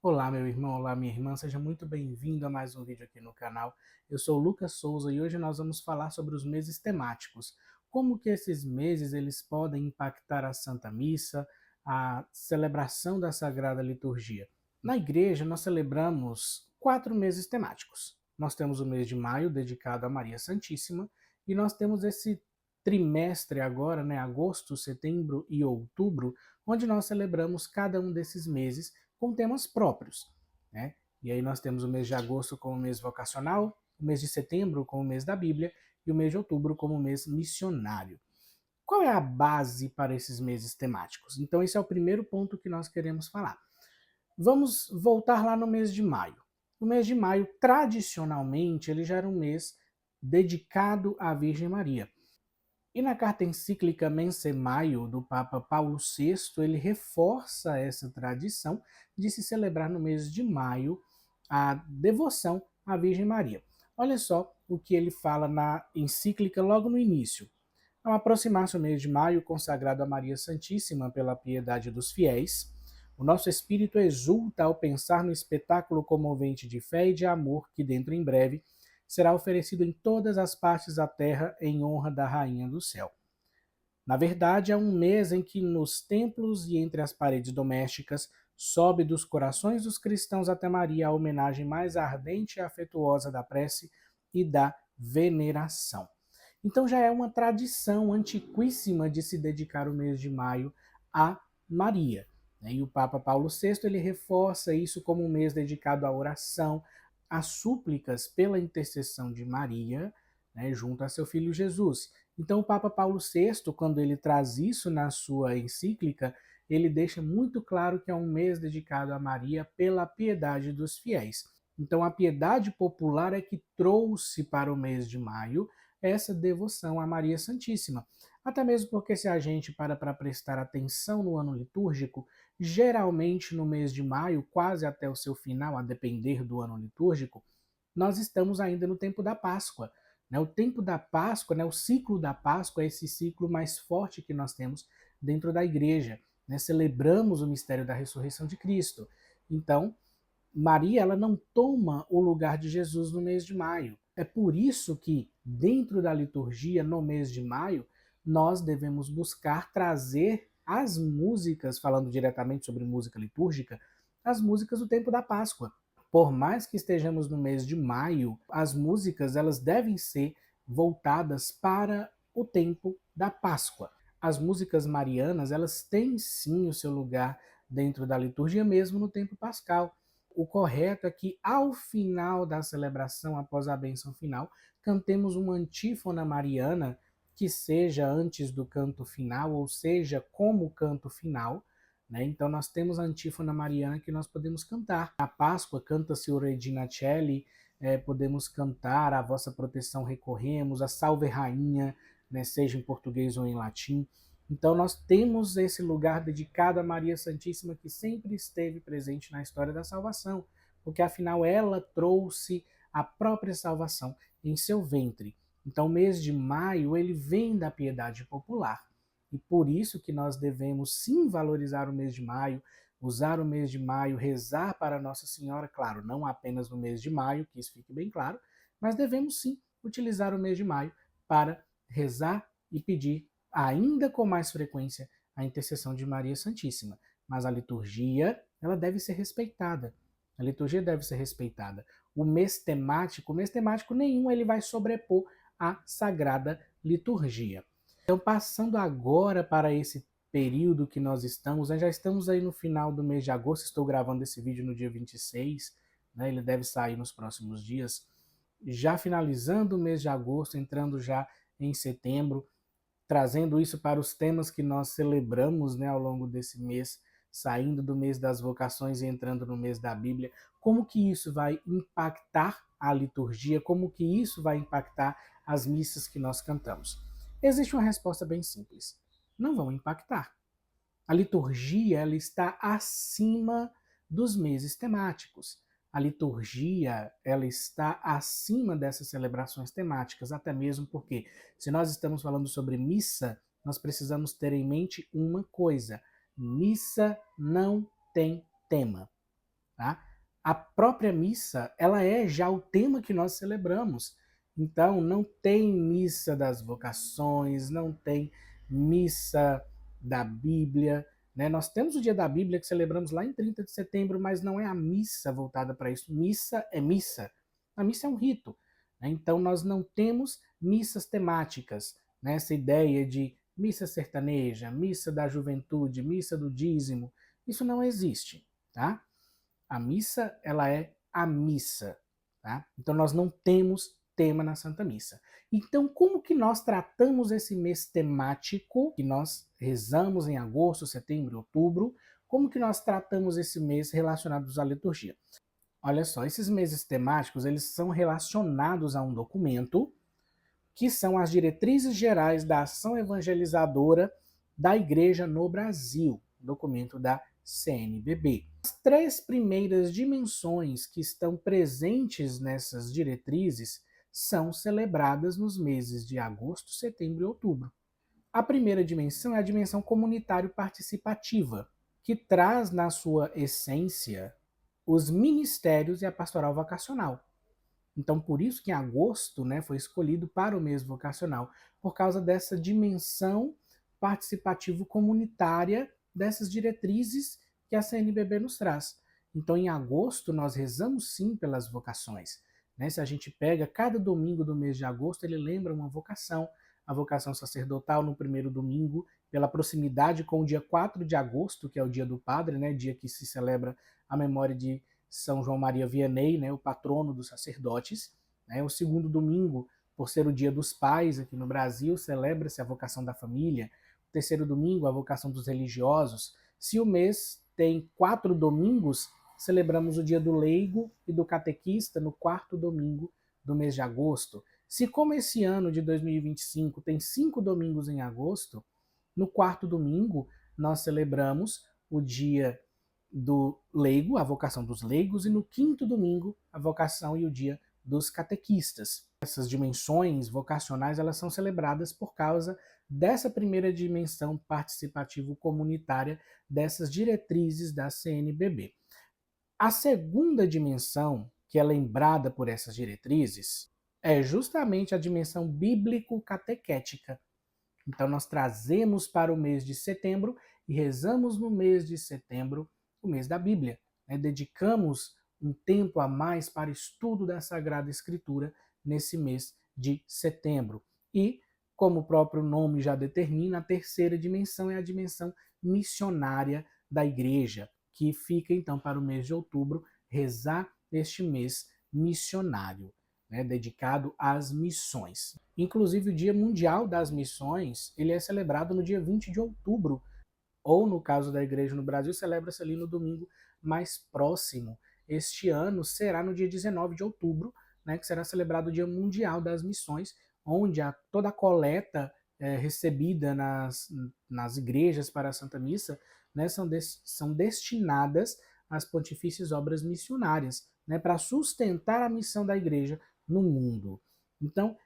Olá, meu irmão, olá, minha irmã, seja muito bem-vindo a mais um vídeo aqui no canal. Eu sou o Lucas Souza e hoje nós vamos falar sobre os meses temáticos. Como que esses meses eles podem impactar a Santa Missa, a celebração da Sagrada Liturgia. Na igreja, nós celebramos 4 meses temáticos. Nós temos o mês de maio, dedicado a Maria Santíssima, e nós temos esse trimestre agora, agosto, setembro e outubro, onde nós celebramos cada um desses meses com temas próprios, né? E aí nós temos o mês de agosto como mês vocacional, o mês de setembro como mês da Bíblia e o mês de outubro como mês missionário. Qual é a base para esses meses temáticos? Então esse é o primeiro ponto que nós queremos falar. Vamos voltar lá no mês de maio. O mês de maio, tradicionalmente, ele já era um mês dedicado à Virgem Maria. E na carta encíclica Mense Maio, do Papa Paulo VI, ele reforça essa tradição de se celebrar no mês de maio a devoção à Virgem Maria. Olha só o que ele fala na encíclica logo no início. Ao aproximar-se o mês de maio, consagrado a Maria Santíssima pela piedade dos fiéis, o nosso espírito exulta ao pensar no espetáculo comovente de fé e de amor que, dentro em breve, será oferecido em todas as partes da terra em honra da Rainha do Céu. Na verdade, é um mês em que nos templos e entre as paredes domésticas sobe dos corações dos cristãos até Maria a homenagem mais ardente e afetuosa da prece e da veneração. Então já é uma tradição antiquíssima de se dedicar o mês de maio a Maria. E o Papa Paulo VI ele reforça isso como um mês dedicado à oração, às súplicas pela intercessão de Maria, junto a seu filho Jesus. Então o Papa Paulo VI, quando ele traz isso na sua encíclica, ele deixa muito claro que é um mês dedicado a Maria pela piedade dos fiéis. Então a piedade popular é que trouxe para o mês de maio essa devoção a Maria Santíssima. Até mesmo porque se a gente para prestar atenção no ano litúrgico, geralmente no mês de maio, quase até o seu final, a depender do ano litúrgico, nós estamos ainda no tempo da Páscoa. O tempo da Páscoa, o ciclo da Páscoa é esse ciclo mais forte que nós temos dentro da igreja. Celebramos o mistério da ressurreição de Cristo. Então, Maria ela não toma o lugar de Jesus no mês de maio. É por isso que, dentro da liturgia, no mês de maio, nós devemos buscar trazer as músicas, falando diretamente sobre música litúrgica, as músicas do tempo da Páscoa. Por mais que estejamos no mês de maio, as músicas elas devem ser voltadas para o tempo da Páscoa. As músicas marianas, elas têm sim o seu lugar dentro da liturgia, mesmo no tempo pascal. O correto é que, ao final da celebração, após a bênção final, cantemos uma antífona mariana, que seja antes do canto final, ou seja, como canto final. Então, nós temos a antífona mariana que nós podemos cantar. Na Páscoa, canta-se o Regina Coeli, podemos cantar A Vossa Proteção Recorremos, a Salve Rainha, seja em português ou em latim. Então nós temos esse lugar dedicado a Maria Santíssima que sempre esteve presente na história da salvação, porque afinal ela trouxe a própria salvação em seu ventre. Então o mês de maio ele vem da piedade popular. E por isso que nós devemos sim valorizar o mês de maio, usar o mês de maio, rezar para Nossa Senhora, claro, não apenas no mês de maio, que isso fique bem claro, mas devemos sim utilizar o mês de maio para rezar e pedir ainda com mais frequência a intercessão de Maria Santíssima. Mas a liturgia, ela deve ser respeitada. A liturgia deve ser respeitada. O mês temático nenhum ele vai sobrepor a sagrada liturgia. Então, passando agora para esse período que nós estamos, já estamos aí no final do mês de agosto, estou gravando esse vídeo no dia 26, ele deve sair nos próximos dias, já finalizando o mês de agosto, entrando já em setembro, trazendo isso para os temas que nós celebramos ao longo desse mês, saindo do mês das vocações e entrando no mês da Bíblia, como que isso vai impactar a liturgia, como que isso vai impactar as missas que nós cantamos? Existe uma resposta bem simples. Não vão impactar. A liturgia ela está acima dos meses temáticos. A liturgia ela está acima dessas celebrações temáticas, até mesmo porque, se nós estamos falando sobre missa, nós precisamos ter em mente uma coisa: missa não tem tema. tá? A própria missa, ela é já o tema que nós celebramos. Então, não tem missa das vocações, não tem missa da Bíblia, né? Nós temos o dia da Bíblia que celebramos lá em 30 de setembro, mas não é a missa voltada para isso. Missa é missa. A missa é um rito, né? Então, nós não temos missas temáticas, né? Essa ideia de missa sertaneja, missa da juventude, missa do dízimo, isso não existe, tá? A missa, ela é a missa, tá? Então nós não temos tema na Santa Missa. Então, como que nós tratamos esse mês temático que nós rezamos em agosto, setembro e outubro? Como que nós tratamos esse mês relacionados à liturgia? Olha só, esses meses temáticos, eles são relacionados a um documento que são as diretrizes gerais da ação evangelizadora da Igreja no Brasil, documento da CNBB. As três primeiras dimensões que estão presentes nessas diretrizes são celebradas nos meses de agosto, setembro e outubro. A primeira dimensão é a dimensão comunitário-participativa, que traz na sua essência os ministérios e a pastoral vocacional. Então, por isso que em agosto, né, foi escolhido para o mês vocacional, por causa dessa dimensão participativo-comunitária dessas diretrizes que a CNBB nos traz. Então, em agosto, nós rezamos sim pelas vocações. Né? Se a gente pega cada domingo do mês de agosto, ele lembra uma vocação, a vocação sacerdotal no primeiro domingo, pela proximidade com o dia 4 de agosto, que é o dia do padre, né, dia que se celebra a memória de São João Maria Vianney, né, o patrono dos sacerdotes. Né? O segundo domingo, por ser o dia dos pais aqui no Brasil, celebra-se a vocação da família. O terceiro domingo, a vocação dos religiosos. Se o mês tem 4 domingos, celebramos o dia do leigo e do catequista no quarto domingo do mês de agosto. Se como esse ano de 2025 tem 5 domingos em agosto, no quarto domingo nós celebramos o dia do leigo, a vocação dos leigos, e no quinto domingo, a vocação e o dia dos catequistas. Essas dimensões vocacionais, elas são celebradas por causa dessa primeira dimensão participativo-comunitária dessas diretrizes da CNBB. A segunda dimensão, que é lembrada por essas diretrizes, é justamente a dimensão bíblico-catequética. Então, nós trazemos para o mês de setembro e rezamos no mês de setembro o mês da Bíblia. Né? Dedicamos um tempo a mais para estudo da Sagrada Escritura nesse mês de setembro. E, como o próprio nome já determina, a terceira dimensão é a dimensão missionária da Igreja, que fica então para o mês de outubro rezar este mês missionário, né, dedicado às missões. Inclusive, o Dia Mundial das Missões, ele é celebrado no dia 20 de outubro, ou no caso da igreja no Brasil, celebra-se ali no domingo mais próximo. Este ano será no dia 19 de outubro, né, que será celebrado o Dia Mundial das Missões, onde toda a coleta recebida nas igrejas para a Santa Missa, né, são destinadas às pontifícias obras missionárias, né, para sustentar a missão da igreja no mundo. Então,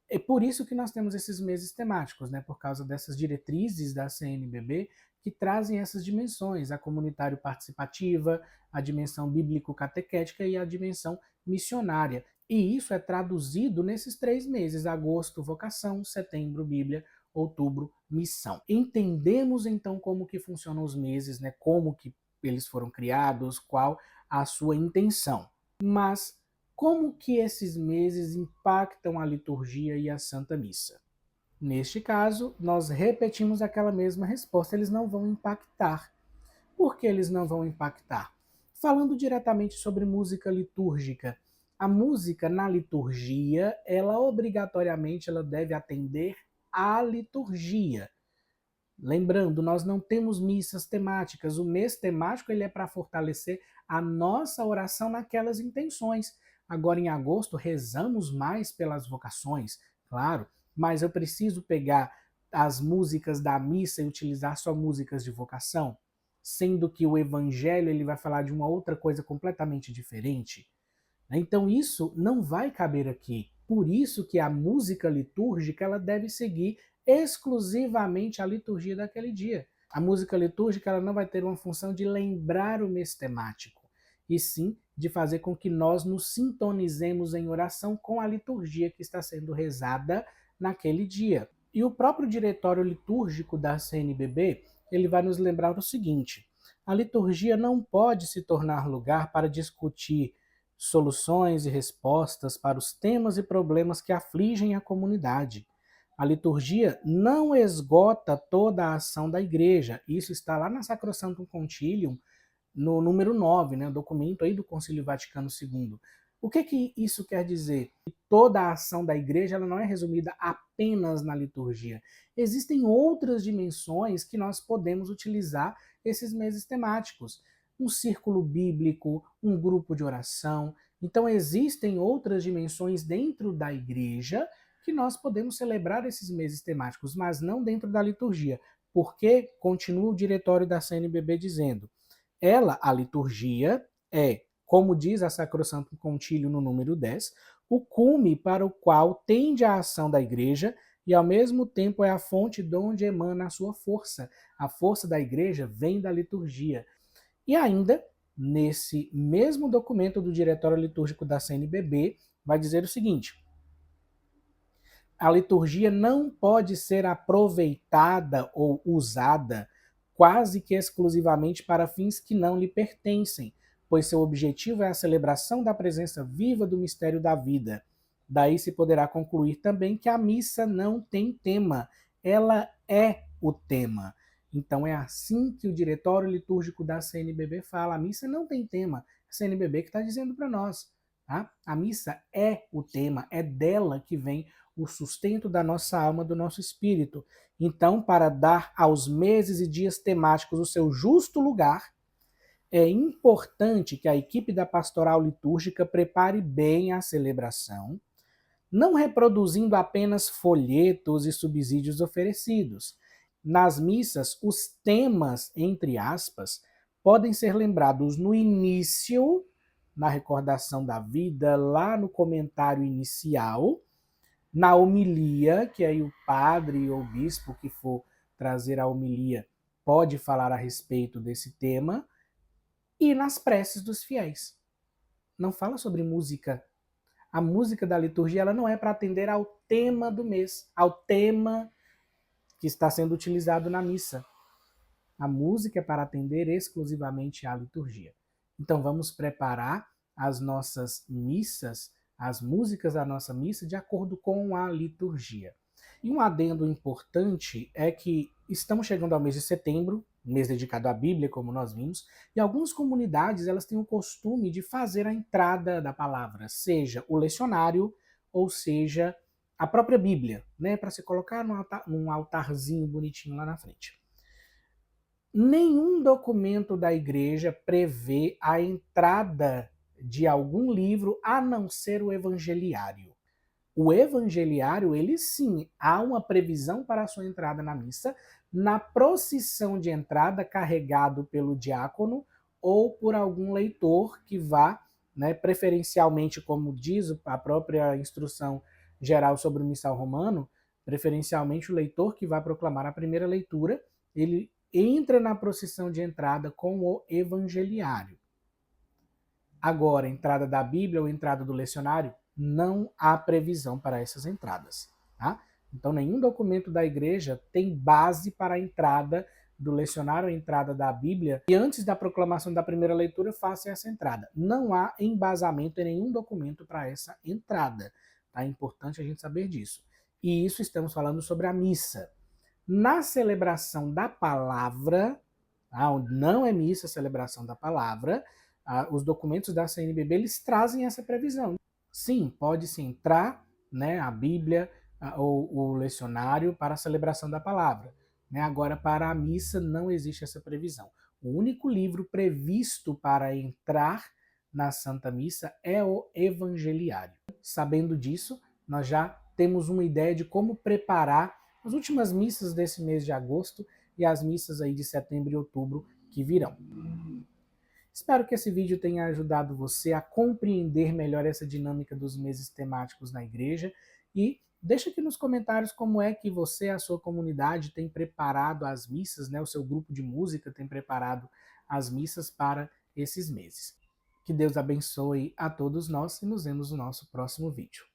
é por isso que nós temos esses meses temáticos, né? Por causa dessas diretrizes da CNBB que trazem essas dimensões, a comunitário participativa, a dimensão bíblico-catequética e a dimensão missionária. E isso é traduzido nesses 3 meses: agosto, vocação; setembro, Bíblia; outubro, missão. Entendemos então como que funcionam os meses, né? Como que eles foram criados, qual a sua intenção. Mas como que esses meses impactam a liturgia e a Santa Missa? Neste caso, nós repetimos aquela mesma resposta: eles não vão impactar. Por que eles não vão impactar? Falando diretamente sobre música litúrgica, a música na liturgia, ela obrigatoriamente ela deve atender à liturgia. Lembrando, nós não temos missas temáticas. O mês temático ele é para fortalecer a nossa oração naquelas intenções. Agora, em agosto, rezamos mais pelas vocações, claro, mas eu preciso pegar as músicas da missa e utilizar só músicas de vocação, sendo que o evangelho ele vai falar de uma outra coisa completamente diferente. Então, isso não vai caber aqui. Por isso que a música litúrgica ela deve seguir exclusivamente a liturgia daquele dia. A música litúrgica ela não vai ter uma função de lembrar o mês temático. e sim de fazer com que nós nos sintonizemos em oração com a liturgia que está sendo rezada naquele dia. E o próprio diretório litúrgico da CNBB, ele vai nos lembrar o seguinte: a liturgia não pode se tornar lugar para discutir soluções e respostas para os temas e problemas que afligem a comunidade. A liturgia não esgota toda a ação da igreja. Isso está lá na Sacrosanctum Concilium, no número 9, né, documento aí do Concílio Vaticano II. O que isso quer dizer? Toda a ação da igreja ela não é resumida apenas na liturgia. Existem outras dimensões que nós podemos utilizar esses meses temáticos. Um círculo bíblico, um grupo de oração. Então existem outras dimensões dentro da igreja que nós podemos celebrar esses meses temáticos, mas não dentro da liturgia. Porque, continua o diretório da CNBB dizendo, a liturgia, é, como diz a Sacrosanctum Concilium no número 10, o cume para o qual tende a ação da igreja e, ao mesmo tempo, é a fonte de onde emana a sua força. A força da igreja vem da liturgia. E ainda, nesse mesmo documento do Diretório Litúrgico da CNBB, vai dizer o seguinte: a liturgia não pode ser aproveitada ou usada quase que exclusivamente para fins que não lhe pertencem, pois seu objetivo é a celebração da presença viva do mistério da vida. Daí se poderá concluir também que a missa não tem tema, ela é o tema. Então é assim que o Diretório Litúrgico da CNBB fala, a missa não tem tema, a CNBB que está dizendo para nós. Tá? A missa é o tema, é dela que vem o sustento da nossa alma, do nosso espírito. Então, para dar aos meses e dias temáticos o seu justo lugar, é importante que a equipe da pastoral litúrgica prepare bem a celebração, não reproduzindo apenas folhetos e subsídios oferecidos. Nas missas, os temas, entre aspas, podem ser lembrados no início, na recordação da vida, lá no comentário inicial, na homilia, que aí o padre ou o bispo que for trazer a homilia pode falar a respeito desse tema, e nas preces dos fiéis. Não fala sobre música. A música da liturgia ela não é para atender ao tema do mês, ao tema que está sendo utilizado na missa. A música é para atender exclusivamente à liturgia. Então vamos preparar as nossas missas, as músicas da nossa missa, de acordo com a liturgia. E um adendo importante é que estamos chegando ao mês de setembro, mês dedicado à Bíblia, como nós vimos, e algumas comunidades elas têm o costume de fazer a entrada da palavra, seja o lecionário ou seja a própria Bíblia, né, para se colocar num altarzinho bonitinho lá na frente. Nenhum documento da igreja prevê a entrada de algum livro a não ser o evangeliário. O evangeliário, ele sim, há uma previsão para a sua entrada na missa, na procissão de entrada carregado pelo diácono ou por algum leitor que vá, né, preferencialmente, como diz a própria instrução geral sobre o missal romano, preferencialmente o leitor que vai proclamar a primeira leitura, ele entra na procissão de entrada com o evangeliário. Agora, entrada da Bíblia ou entrada do lecionário, não há previsão para essas entradas. Tá? Então, nenhum documento da igreja tem base para a entrada do lecionário, a entrada da Bíblia, e antes da proclamação da primeira leitura, faça essa entrada. Não há embasamento em nenhum documento para essa entrada. Tá? É importante a gente saber disso. E isso estamos falando sobre a missa. Na celebração da palavra, tá? Onde não é missa a celebração da palavra, os documentos da CNBB eles trazem essa previsão. Sim, pode-se entrar, né, a Bíblia ou o lecionário para a celebração da palavra. Né? Agora, para a missa não existe essa previsão. O único livro previsto para entrar na Santa Missa é o Evangeliário. Sabendo disso, nós já temos uma ideia de como preparar as últimas missas desse mês de agosto e as missas aí de setembro e outubro que virão. Espero que esse vídeo tenha ajudado você a compreender melhor essa dinâmica dos meses temáticos na igreja e deixa aqui nos comentários como é que você, a sua comunidade, tem preparado as missas, né? O seu grupo de música tem preparado as missas para esses meses. Que Deus abençoe a todos nós e nos vemos no nosso próximo vídeo.